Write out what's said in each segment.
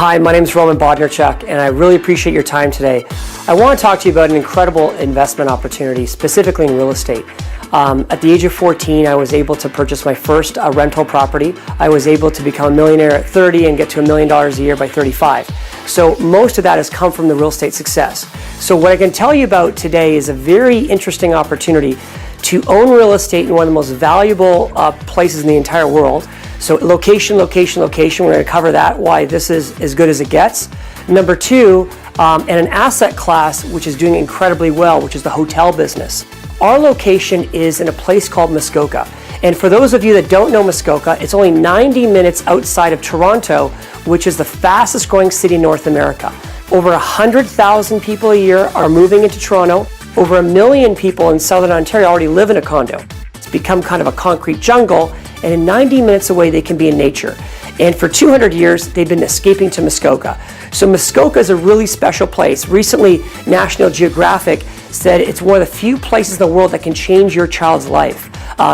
Hi, my name is Bodnarchuk, and I really appreciate your time today. I want to talk to you about an incredible investment opportunity, specifically in real estate. At the age of 14, I was able to purchase my first rental property. I was able to become a millionaire at 30 and get to $1 million a year by 35. So most of that has come from the real estate success. So what I can tell you about today is a very interesting opportunity to own real estate in one of the most valuable places in the entire world. So location, location, location, we're going to cover that, why this is as good as it gets. Number two, and an asset class which is doing incredibly well, which is the hotel business. Our location is in a place called Muskoka. And for those of you that don't know Muskoka, it's only 90 minutes outside of Toronto, which is the fastest growing city in North America. Over 100,000 people a year are moving into Toronto. Over 1 million people in Southern Ontario already live in a condo. It's become kind of a concrete jungle, and in 90 minutes away they can be in nature. And for 200 years they've been escaping to Muskoka. So Muskoka is a really special place. Recently, National Geographic said it's one of the few places in the world that can change your child's life.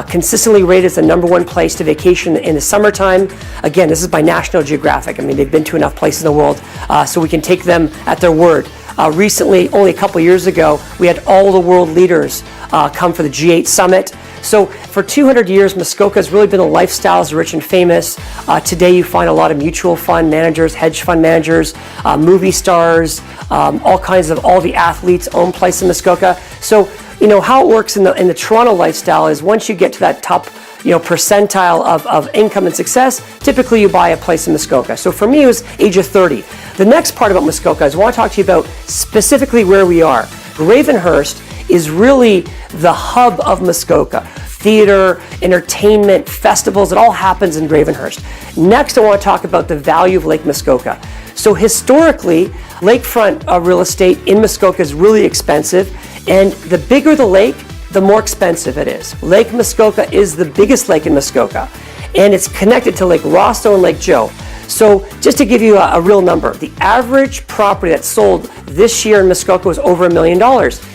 Consistently rated as the #1 place to vacation in the summertime. Again, this is by National Geographic. I mean, they've been to enough places in the world, so we can take them at their word. Recently, only a couple years ago, we had all the world leaders come for the G8 summit. So for 200 years, Muskoka has really been a lifestyle as rich and famous. Today you find a lot of mutual fund managers, hedge fund managers, movie stars, all the athletes own place in Muskoka. So, you know, how it works in the Toronto lifestyle is once you get to that top percentile of income and success, typically you buy a place in Muskoka. So for me, it was age of 30. The next part about Muskoka is I want to talk to you about specifically where we are. Ravenhurst is really the hub of Muskoka. Theater, entertainment, festivals, it all happens in Ravenhurst. Next, I want to talk about the value of Lake Muskoka. So historically, lakefront real estate in Muskoka is really expensive, and the bigger the lake, the more expensive it is. Lake Muskoka is the biggest lake in Muskoka, and it's connected to Lake Rosto and Lake Joe. So just to give you a real number, the average property that sold this year in Muskoka was over $1 million.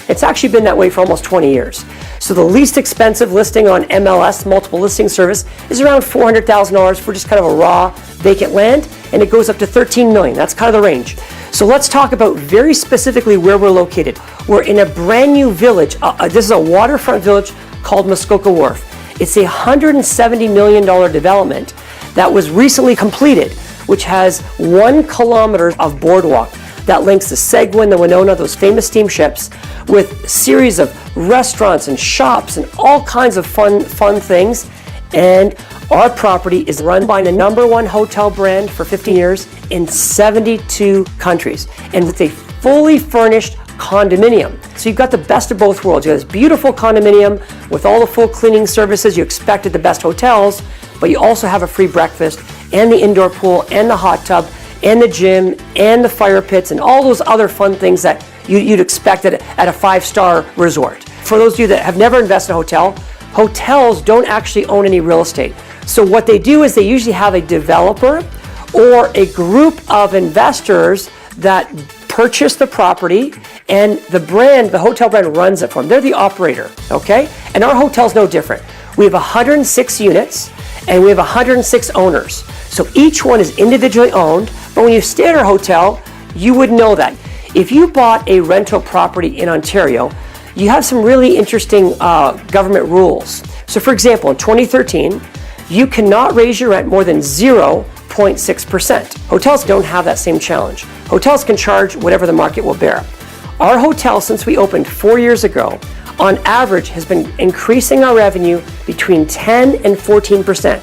It's actually been that way for almost 20 years. So the least expensive listing on MLS, multiple listing service, is around $400,000 for just kind of a raw vacant land, and it goes up to $13 million. That's kind of the range. So let's talk about very specifically where we're located. We're in a brand new village. This is a waterfront village called Muskoka Wharf. It's a $170 million development that was recently completed, which has 1 kilometer of boardwalk that links the Seguin, the Winona, those famous steamships, with a series of restaurants and shops and all kinds of fun things. And our property is run by the #1 hotel brand for 50 years in 72 countries. And it's a fully furnished condominium. So you've got the best of both worlds. You have this beautiful condominium with all the full cleaning services you expect at the best hotels, but you also have a free breakfast and the indoor pool and the hot tub and the gym and the fire pits and all those other fun things that you'd expect at a 5-star resort. For those of you that have never invested in a hotel, hotels don't actually own any real estate. So what they do is they usually have a developer or a group of investors that purchase the property, and the hotel brand runs it for them. They're the operator, okay? And our hotel's no different. We have 106 units, and we have 106 owners. So each one is individually owned, but when you stay at our hotel, you would know that. If you bought a rental property in Ontario, you have some really interesting government rules. So for example, in 2013, you cannot raise your rent more than 0.6%. Hotels don't have that same challenge. Hotels can charge whatever the market will bear. Our hotel, since we opened 4 years ago, on average has been increasing our revenue between 10 and 14%.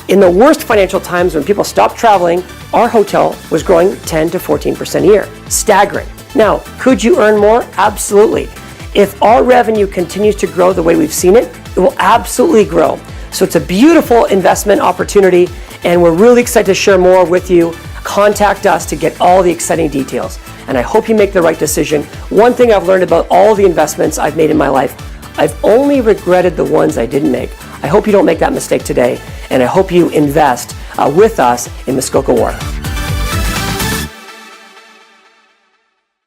In the worst financial times when people stopped traveling, our hotel was growing 10 to 14% a year. Staggering. Now, could you earn more? Absolutely. If our revenue continues to grow the way we've seen it, it will absolutely grow. So it's a beautiful investment opportunity, and we're really excited to share more with you. Contact us to get all the exciting details. And I hope you make the right decision. One thing I've learned about all the investments I've made in my life, I've only regretted the ones I didn't make. I hope you don't make that mistake today, and I hope you invest with us in Muskoka Wharf.